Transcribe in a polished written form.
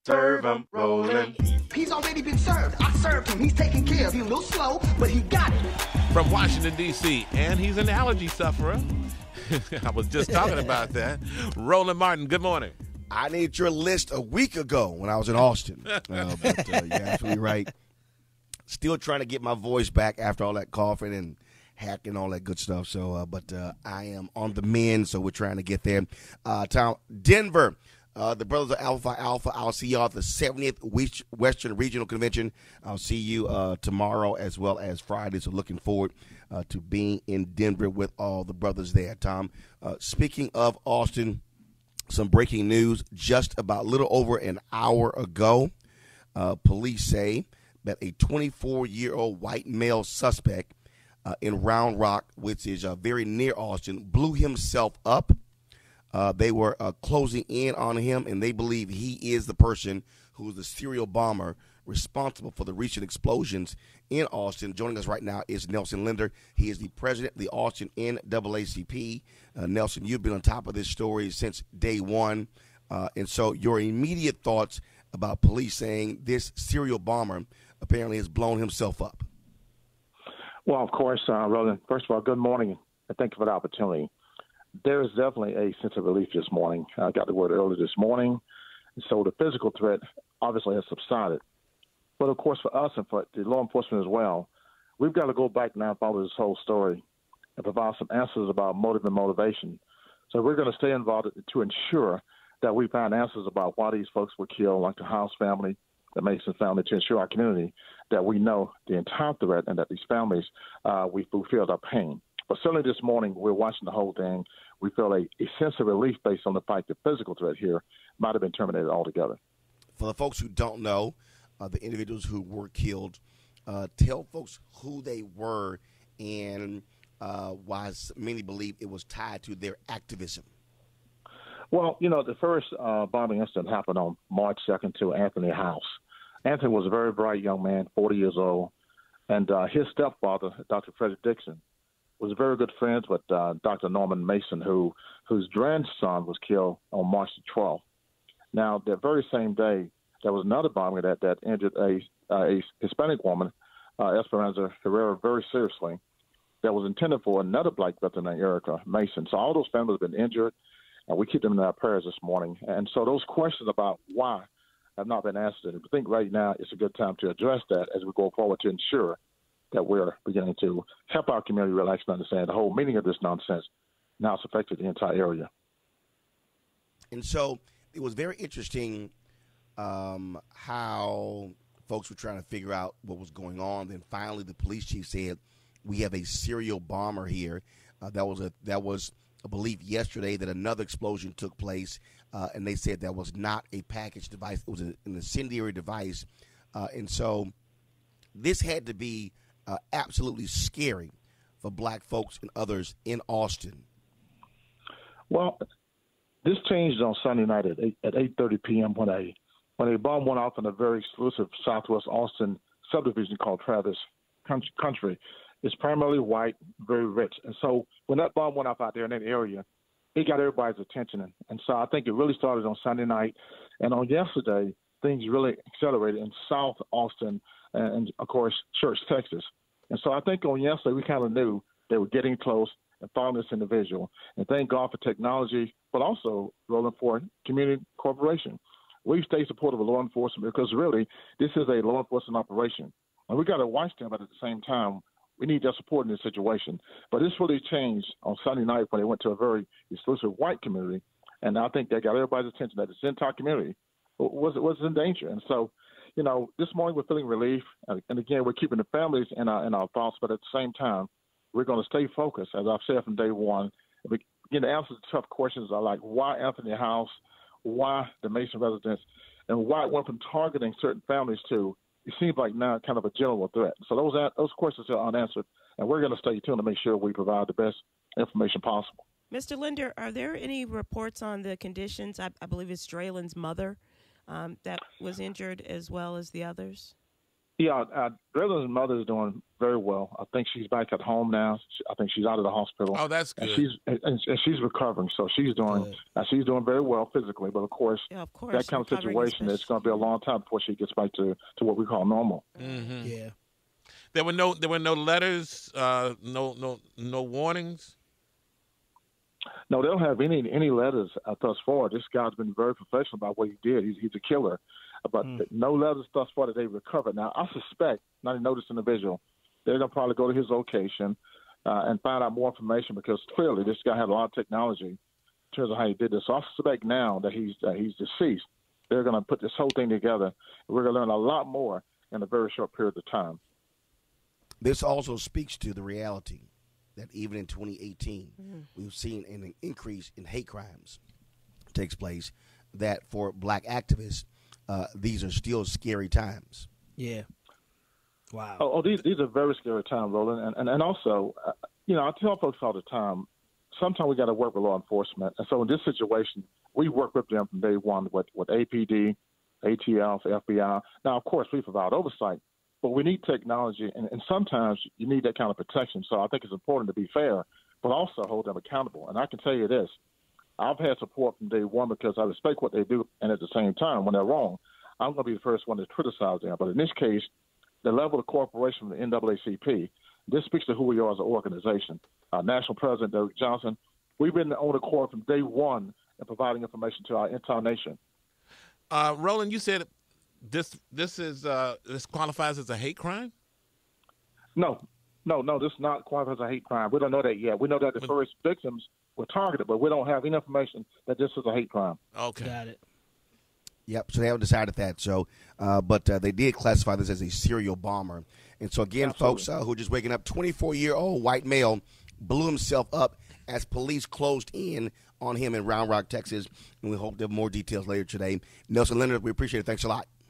Serve him, Roland. He's already been served. I served him. He's taken care of. He's a little slow, but he got it. From Washington, D.C., and he's an allergy sufferer. I was just talking about that. Roland Martin, good morning. I needed your list a week ago when I was in Austin. You're absolutely right. Still trying to get my voice back after all that coughing and hacking, all that good stuff. So, but I am on the mend, so we're trying to get there. Denver. The Brothers of Alpha Alpha. I'll see y'all at the 70th Western Regional Convention. I'll see you tomorrow as well as Friday. So looking forward to being in Denver with all the brothers there, Tom. Speaking of Austin, some breaking news just about a little over an hour ago. Police say that a 24-year-old white male suspect in Round Rock, which is very near Austin, blew himself up. They were closing in on him, and they believe he is the person who is the serial bomber responsible for the recent explosions in Austin. Joining us right now is Nelson Linder. He is the president of the Austin NAACP. Nelson, you've been on top of this story since day one. And so your immediate thoughts about police saying this serial bomber apparently has blown himself up. Well, of course, Roland, first of all, good morning, and thank you for the opportunity. There is definitely a sense of relief this morning. I got the word early this morning. So the physical threat obviously has subsided. But, of course, for us and for the law enforcement as well, we've got to go back now and follow this whole story and provide some answers about motive and motivation. So we're going to stay involved to ensure that we find answers about why these folks were killed, like the House family, the Mason family, to ensure our community that we know the entire threat and that these families, we fulfilled our pain. But certainly this morning, we're watching the whole thing. We feel a sense of relief based on the fact that physical threat here might have been terminated altogether. For the folks who don't know, the individuals who were killed, tell folks who they were and why many believe it was tied to their activism. Well, you know, the first bombing incident happened on March 2nd to Anthony House. Anthony was a very bright young man, 40 years old, and his stepfather, Dr. Frederick Dixon, was very good friends with Dr. Norman Mason, whose grandson was killed on March the 12th. Now, that very same day, there was another bombing that injured a Hispanic woman, Esperanza Herrera, very seriously, that was intended for another black veteran named Erica Mason. So all those families have been injured, and we keep them in our prayers this morning. And so those questions about why have not been answered. And I think right now it's a good time to address that as we go forward to ensure that we're beginning to help our community relax and understand the whole meaning of this nonsense. Now it's affected the entire area. And so it was very interesting how folks were trying to figure out what was going on. Then finally the police chief said, we have a serial bomber here. That was a belief yesterday that another explosion took place, and they said that was not a package device. It was an incendiary device. And so this had to be absolutely scary for black folks and others in Austin. Well, this changed on Sunday night at 8:30 p.m. when a bomb went off in a very exclusive Southwest Austin subdivision called Travis Country. It's primarily white, very rich. And so when that bomb went off out there in that area, it got everybody's attention. And so I think it really started on Sunday night. And on yesterday, things really accelerated in South Austin and of course, Church, Texas. And so I think on yesterday, we kind of knew they were getting close and following this individual. And thank God for technology, but also, Roland, for community cooperation. We stay supportive of law enforcement because really this is a law enforcement operation. And we got to watch them, but at the same time, we need their support in this situation. But this really changed on Sunday night when they went to a very exclusive white community. And I think they got everybody's attention that this entire community was in danger. And so, you know, this morning we're feeling relief. And again, we're keeping the families in our thoughts. But at the same time, we're going to stay focused, as I've said from day one. We begin to answer the tough questions like why Anthony House, why the Mason residence, and why it went from targeting certain families to it seems like now kind of a general threat. So those questions are unanswered, and we're going to stay tuned to make sure we provide the best information possible. Mr. Linder, are there any reports on the conditions? I believe it's Draylen's mother that was injured as well as the others? Yeah, Draylen's mother is doing very well. I think she's back at home now. I think she's out of the hospital. Oh, that's good. And she's recovering, so she's doing very well physically. But of course, that kind of situation, it's going to be a long time before she gets back to what we call normal. Mm-hmm. Yeah. There were no letters, no warnings. No, they don't have any letters thus far. This guy's been very professional about what he did. He's a killer. But no letters thus far that they recovered. Now, I suspect, now they know this individual, they're going to probably go to his location and find out more information because clearly this guy had a lot of technology in terms of how he did this. So I suspect now that he's deceased. They're going to put this whole thing together. And we're going to learn a lot more in a very short period of time. This also speaks to the reality that even in 2018, we've seen an increase in hate crimes takes place, that for black activists, these are still scary times. Yeah. Wow. Oh, these are very scary times, Roland. And also, I tell folks all the time, sometimes we got to work with law enforcement. And so in this situation, we work with them from day one with APD, ATF, FBI. Now, of course, we provide oversight, but we need technology. And sometimes you need that kind of protection. So I think it's important to be fair, but also hold them accountable. And I can tell you this. I've had support from day one because I respect what they do, and at the same time, when they're wrong, I'm going to be the first one to criticize them. But in this case, the level of cooperation from the NAACP, this speaks to who we are as an organization. Our national president, Derek Johnson, we've been on the court from day one in providing information to our entire nation. Roland, you said this qualifies as a hate crime? No, this not qualifies as a hate crime. We don't know that yet. We know that the first victims were targeted, but we don't have any information that this is a hate crime. Okay. Got it. Yep, so they haven't decided that. So, but they did classify this as a serial bomber. And so, again, Absolutely. folks who are just waking up, 24-year-old white male blew himself up as police closed in on him in Round Rock, Texas. And we hope to have more details later today. Nelson Linder, we appreciate it. Thanks a lot.